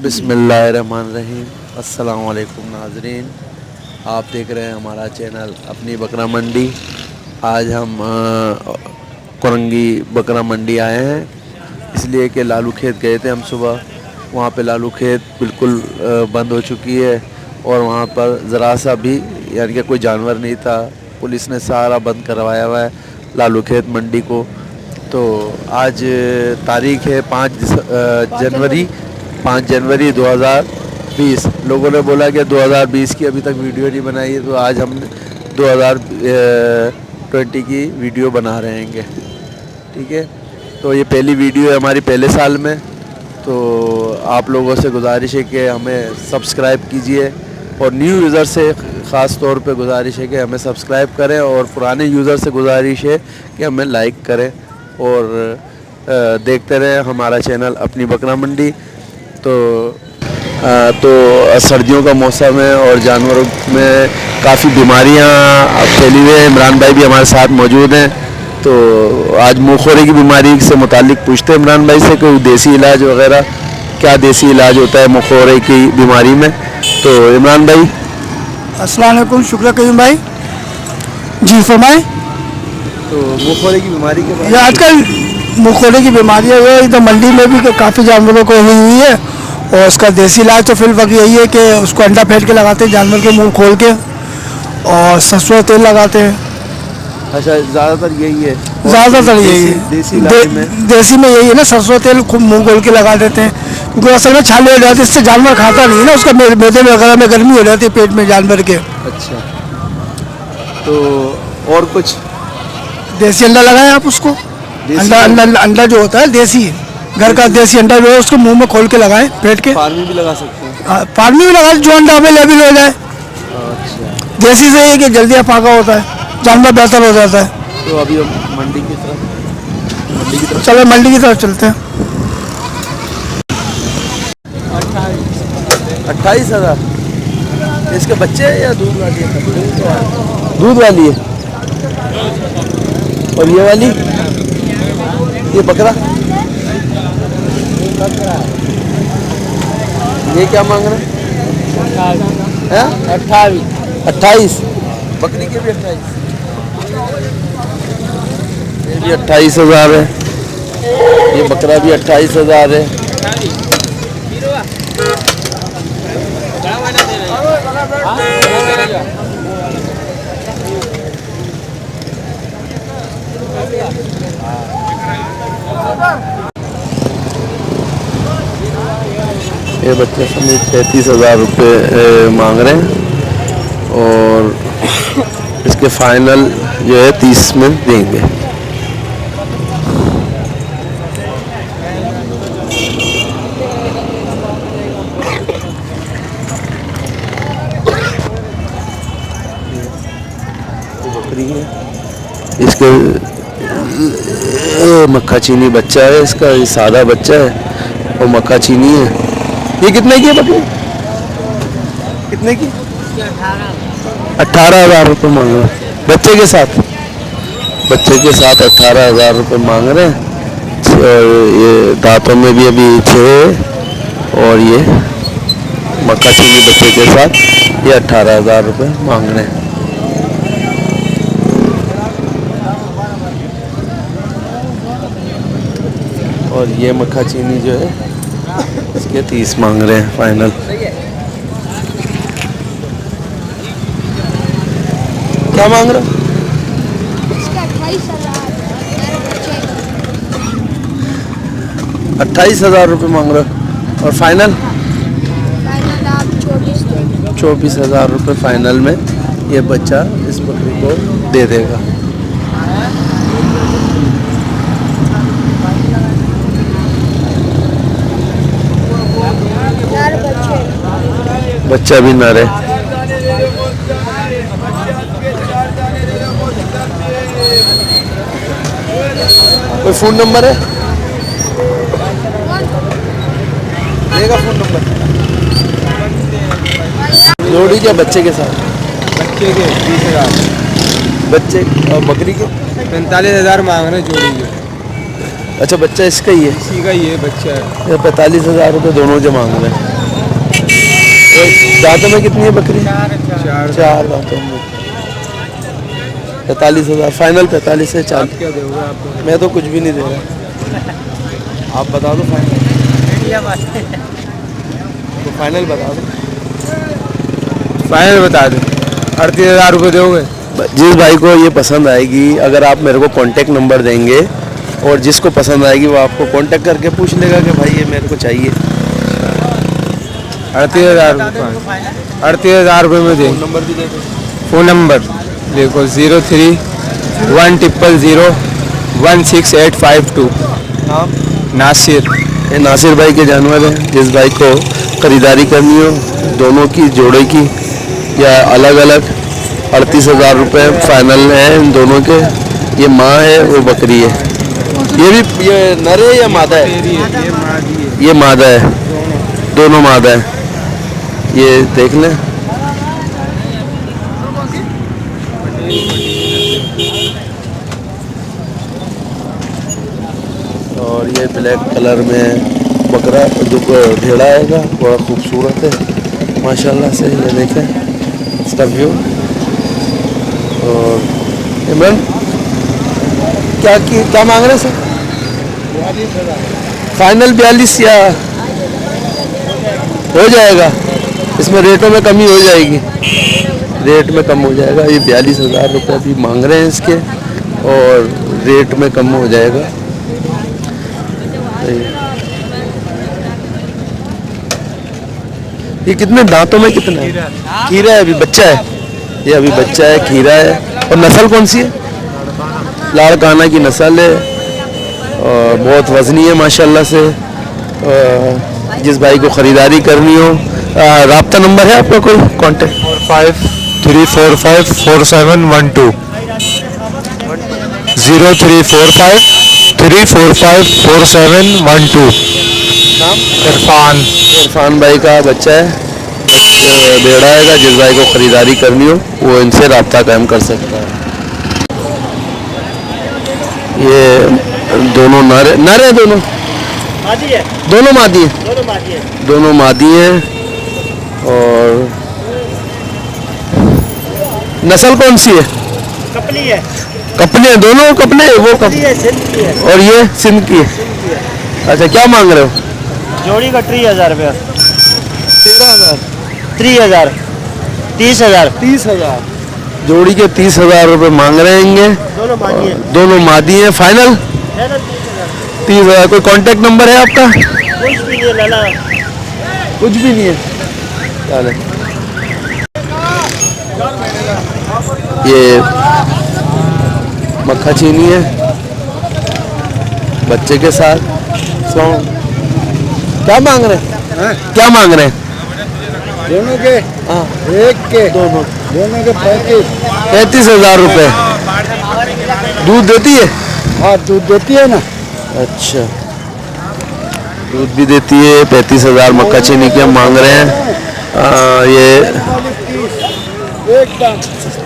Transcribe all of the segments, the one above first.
बिस्मिल्लाहिर्रहमानिर्रहीम। अस्सलाम वालेकुम नाज़रीन, आप देख रहे हैं हमारा चैनल अपनी बकरा मंडी। आज हम कुरंगी बकरा मंडी आए हैं इसलिए कि लालू खेत गए थे हम सुबह। वहाँ पे लालू खेत बिल्कुल बंद हो चुकी है और वहाँ पर ज़रा सा भी यानी कि कोई जानवर नहीं था। पुलिस ने सारा बंद करवाया हुआ है लालू खेत मंडी को। तो आज तारीख है 5 जनवरी 2020। लोगों ने बोला कि 2020 की अभी तक वीडियो नहीं बनाई है, तो आज हम 2020 की वीडियो बना रहे हैं। ठीक है, तो ये पहली वीडियो है हमारी पहले साल में। तो आप लोगों से गुजारिश है कि हमें सब्सक्राइब कीजिए और न्यू यूज़र से ख़ास तौर पे गुजारिश है कि हमें सब्सक्राइब करें और पुराने यूज़र से गुजारिश है कि हमें लाइक करें और देखते रहें हमारा चैनल अपनी बकरा मंडी। तो सर्दियों का मौसम है और जानवरों में काफ़ी बीमारियां फैली हुई हैं। इमरान भाई भी हमारे साथ मौजूद हैं। तो आज मुँहखोरी की बीमारी से मुतालिक पूछते हैं इमरान भाई से कोई देसी इलाज वगैरह, क्या देसी इलाज होता है मुँहखोरी की बीमारी में। तो इमरान भाई अस्सलाम वालेकुम, शुक्र कयूम भाई जी फरमाएं। तो मुँहखोरी की बीमारी के बारे ये आजकल मुँहखोरी की बीमारी है, ये इधर मंडी में भी काफ़ी जानवरों को हुई है और उसका देसी इलाज तो फिर वक्त यही है कि उसको अंडा फेंट के लगाते हैं जानवर के मुंह खोल के और सरसों तेल लगाते हैं। अच्छा, ज़्यादातर यही है। ज़्यादातर यही है देसी में यही है ना, सरसों तेल खूब मुँह खोल के लगा देते हैं क्योंकि असल में छाले हो जाते हैं, इससे जानवर खाता नहीं है ना, उसका मैदे में वगैरह में गर्मी हो जाती है पेट में जानवर के। अच्छा, तो और कुछ देसी अंडा लगाएं आप उसको। अंडा जो होता है देसी, घर का देसी अंडा जो है उसको मुंह में खोल के लगाएं फेंट के। फार्मी भी लगा सकते हैं। फार्मी भी लगा, जो अंडा अवेलेबल हो जाए। अच्छा, देसी से ये कि जल्दी पाका होता है, जानवर बेहतर हो जाता है। तो अभी हम मंडी की तरफ चलो मंडी की तरफ चलते हैं। 28,000 इसके बच्चे हैं या दूध वाली है? दूध वाली है। और ये वाली, ये बकरा, ये क्या मांग रहे हैं? 28। बकरी के भी 28, ये भी 28,000 है। ये बकरा भी 28,000 है। ये बच्चे समेत 33,000 रुपये मांग रहे हैं और इसके फाइनल जो है 30 में देंगे। बकरी है, इसके मक्खा चीनी बच्चा है इसका, ये सादा बच्चा है और मक्खा चीनी है। ये कितने की है बकरी? कितने की? 18,000 रुपये मांग रहे हैं बच्चे के साथ। 18,000 रुपये मांग रहे हैं। और ये दांतों में भी अभी 6 और ये मक्खा चीनी बच्चे के साथ ये 18,000 रुपये मांग रहे हैं। और ये मक्खा चीनी जो है इसके 30 मांग रहे हैं फाइनल। क्या मांग रहे हो? 28,000 रुपये मांग रहे हो और फाइनल 24,000 रुपये फाइनल में ये बच्चा इस बकरी को दे देगा। बच्चा भी नर है। कोई फ़ोन नंबर है? देगा फ़ोन नंबर। जोड़ी क्या बच्चे के साथ? बच्चे के 20,000, बच्चे और बकरी के 45,000 मांग रहे जोड़ी के। अच्छा, बच्चा इसका ही है? इसी का ही है बच्चा है। 45,000 रुपये दोनों जो मांग रहे हैं। दांतों में कितनी है बकरी? चार। चार दांतों में। 45,000 फाइनल। 45 से 40। क्या दोगे आप? मैं तो कुछ भी नहीं दे रहा, आप बता दो फाइनल। तो फाइनल बता दो। फाइनल बता दो। 38,000 रुपये दोगे? जिस भाई को ये पसंद आएगी, अगर आप मेरे को कांटेक्ट नंबर देंगे और जिसको पसंद आएगी वो आपको कांटेक्ट करके पूछ लेगा कि भाई ये मेरे को चाहिए। 38,000 रुपये। 38,000 रुपये में देंगे। नंबर भी दे दो। फ़ोन नंबर देखो 03-100-16852। नाम? नासिर। ये नासिर भाई के जानवर हैं। जिस भाई को खरीदारी करनी हो दोनों की जोड़े की या अलग अलग, 38,000 रुपये फाइनल है इन दोनों के। ये माँ है, वो बकरी है। ये नर है या मादा है? ये मादा है, दोनों मादा है। ये देख लें। और ये ब्लैक कलर में बकरा जो भेड़ा आएगा बड़ा खूबसूरत है माशाल्लाह से। ये देखें इसका व्यू। और इमरान क्या मांग रहे हैं सर? फाइनल 42 या हो जाएगा? इसमें रेटों में कमी हो जाएगी, रेट में कम हो जाएगा। ये 42,000 रुपये अभी मांग रहे हैं इसके और रेट में कम हो जाएगा। ये कितने दांतों में कितना है? खीरा है, अभी बच्चा है। ये अभी बच्चा है, खीरा है। और नस्ल कौन सी है? लाड़काना की नस्ल है और बहुत वजनी है माशाल्लाह से। जिस भाई को ख़रीदारी करनी हो, राब्ता नंबर है आपका कोई कांटेक्ट? 45-345-4712 0345-345-4712। नाम? इरफान। इरफान भाई का बच्चा है, भेड़ा आएगा। जिस भाई को ख़रीदारी करनी हो वो इनसे राब्ता कायम कर सकता है। ये दोनों नर है, दोनों मादी है। दोनों मादी है। दोनों मादी है। दोनों मादी हैं। और नस्ल कौन सी है? कपली है। कपले? दोनों कपले? वो कपली है, सिंध की है। और ये सिंध की है। अच्छा, क्या मांग रहे हो? जोड़ी का 30,000 रुपया। 13,000? 30,000। 30,000। 30,000 जोड़ी के 30,000 रुपये मांग रहे हैं। दोनों मादी है। दोनों मादी हैं। फाइनल 30,000। कोई कांटेक्ट नंबर है आपका? कुछ भी नहीं लाला। कुछ भी नहीं है। चले, ये मक्खा चीनी है बच्चे के साथ। क्या मांग रहे हैं? क्या मांग रहे हैं? दोनों के? हाँ, एक के? दोनों के 35,000 रुपये। दूध देती है? हाँ, दूध देती है ना। अच्छा, दूध भी देती है। 35,000 मक्का चीनी के हम मांग रहे हैं। ये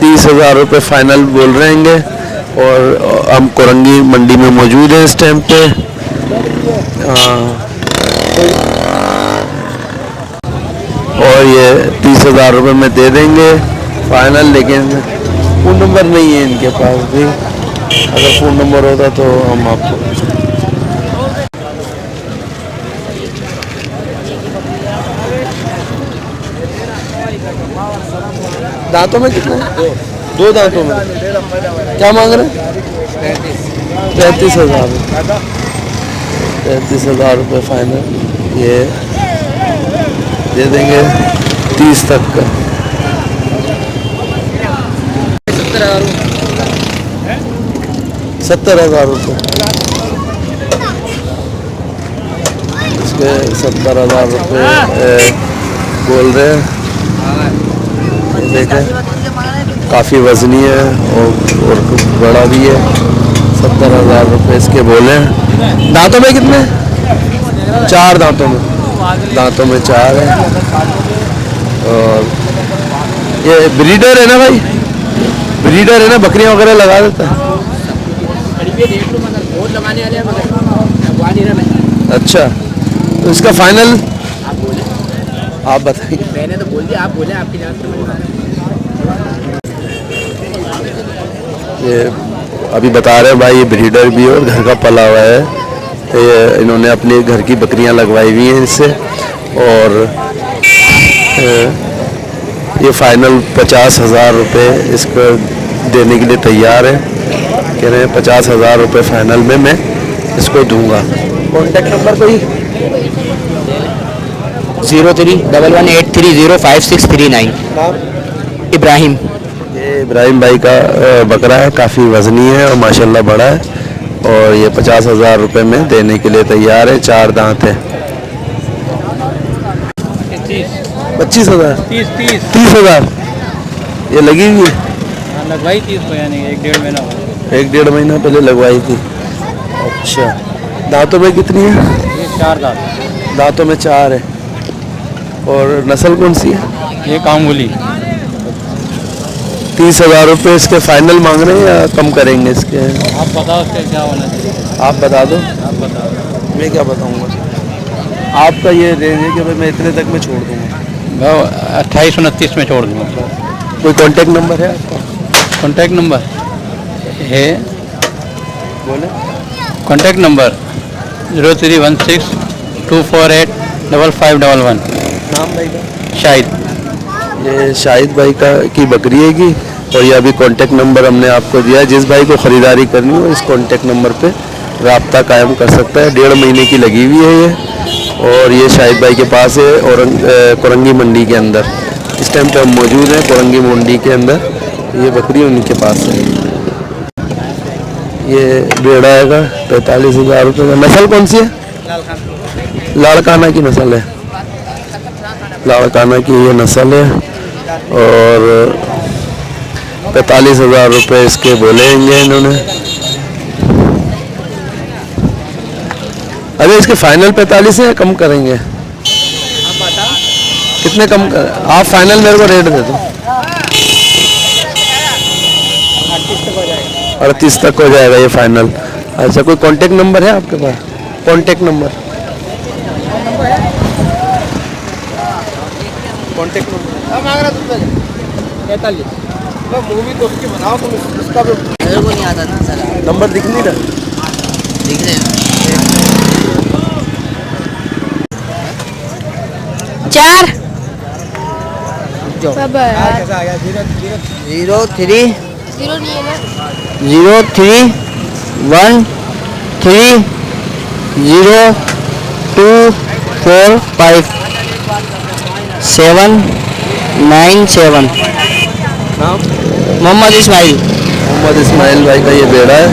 30,000 रुपये फाइनल बोल रहे हैं। और हम कोरंगी मंडी में मौजूद हैं इस टाइम पे। और ये 30,000 रुपये में दे देंगे फाइनल। लेकिन फ़ोन नंबर नहीं है इनके पास भी। अगर फ़ोन नंबर होता तो हम आपको। दांतों में कितना है? दो दांतों में। क्या मांग रहे हैं? 35,000। 35,000 रुपये फाइनल। ये दे देंगे 30 तक का। 70,000 रुपये। इसके 70,000 रुपये बोल रहे हैं। देखें काफ़ी वजनी है और बड़ा भी है। 70,000 रुपये इसके बोले हैं। दांतों में कितने? 4 दांतों में। दांतों में 4 है। और ये ब्रीडर है ना भाई? ब्रीडर है ना? बकरियां वगैरह लगा देता है। अच्छा, तो इसका फाइनल आप बताइए। मैंने तो बोल दिया, आप बोले, आपकी जान से ये अभी बता रहे हैं भाई, ये ब्रीडर भी है और घर का पला हुआ है। ये इन्होंने अपने घर की बकरियां लगवाई हुई हैं इससे। और ये फाइनल 50,000 रुपये इसको देने के लिए तैयार है। कह रहे हैं 50,000 रुपये फाइनल में मैं इसको दूंगा। कॉन्टेक्ट नंबर कोई? 0311830569। इब्राहिम। ये इब्राहिम भाई का बकरा है, काफ़ी वज़नी है और माशाल्लाह बड़ा है। और ये 50,000 रुपये में देने के लिए तैयार है। 4 दांत है। 25,000 30,000 ये लगी हुई है। लगवाई थी इसको, यानी 1-1.5 महीना हुआ। 1-1.5 महीना पहले लगवाई थी। अच्छा, दांतों में कितनी है? ये 4 दांत। दांतों में 4 है। और नस्ल कौन सी है? ये कांगुली। 30,000 रुपये इसके फाइनल मांग रहे हैं या कम करेंगे इसके? आप बताओ इसका क्या होना चाहिए। आप बता दो। आप बताओ। मैं क्या बताऊंगा? आपका ये रेंज है कि भाई मैं इतने तक में छोड़ दूंगा। मैं 28-29 में छोड़ दूँगा। कोई कांटेक्ट नंबर है आपका? कॉन्टैक्ट नंबर है, बोले। Contact number 0316-248-5511। नाम भाई का? शाहिद। ये शाहिद भाई का की बकरी है की। और ये अभी कांटेक्ट नंबर हमने आपको दिया है। जिस भाई को ख़रीदारी करनी हो इस कांटेक्ट नंबर पे रब्ता कायम कर सकता है। 1.5 महीने की लगी हुई है ये। और ये शाहिद भाई के पास है और कोरंगी मंडी के अंदर। इस टाइम पे हम मौजूद हैं कोरंगी मंडी के अंदर। ये बकरी उनके पास है। ये बेड़ा आएगा 45,000 रुपये का। नस्ल कौन सी है? लाड़काना की नस्ल है। लाड़काना की ये नस्ल है। और 45,000 रुपये इसके बोलेंगे इन्होंने। अरे इसके फाइनल 45 है, कम करेंगे? कितने कम कर? आप फाइनल मेरे को रेट दे दो। 38 तक हो जाएगा ये फाइनल। अच्छा, कोई कांटेक्ट नंबर है आपके पास? Contact number? Contact number 43। Movie तो उसकी बनाओ तुम, इसका भी मेरे को नहीं आता ना सर। नंबर दिख नहीं रहा। दिख रहे हैं। 4 सब 03124797 नाम? मोहम्मद इस्माइल। मोहम्मद इस्माइल भाई का ये बेड़ा है।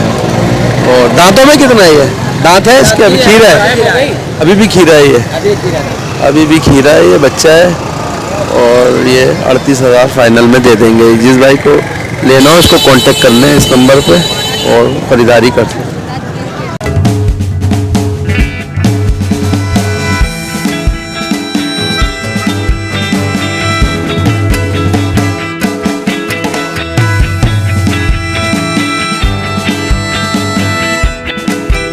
और दांतों में कितना है ये? दांत है इसके? अभी खीरा है? अभी भी खीरा है ये? अभी भी खीरा है ये, बच्चा है। और ये 38,000 फाइनल में दे देंगे। जिस भाई को लेना हो उसको कांटेक्ट करना है इस नंबर पे और ख़रीदारी कर सकते हैं।